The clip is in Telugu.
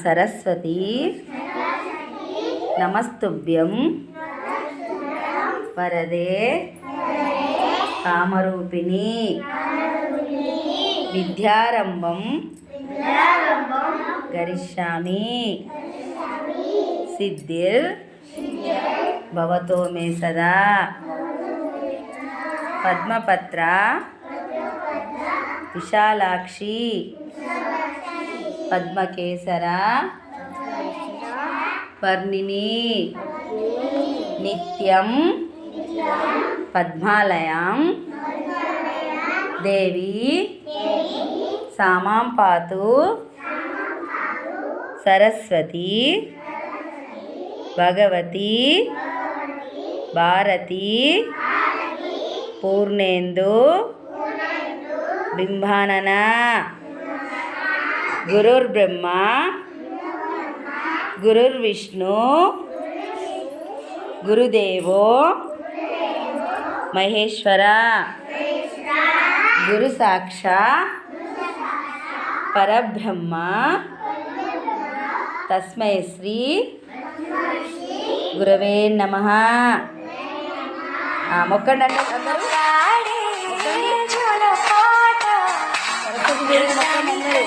సరస్వతి నమస్తుభ్యం వరదే కామరూపిణి విద్యారంభం గరిష్యామి సిద్ధిర్ భవతో మే సదా పద్మపత్ర విశాలాక్షి పద్మకేసర వర్ణిని నిత్యం పద్మాలయాం దేవి సామాం పాతు సరస్వతి భగవతి భారతి పూర్ణేందు బింబానన గురుర్బ్రహ్మ గురుర్విష్ణు గురుదేవో మహేశ్వర గురు సాక్షాత్ పరబ్రహ్మ తస్మై శ్రీ గురవే నమః. మొక్కండి అంటే అందరూ సరస్వతి దేవి మొక్కండి అందరూ.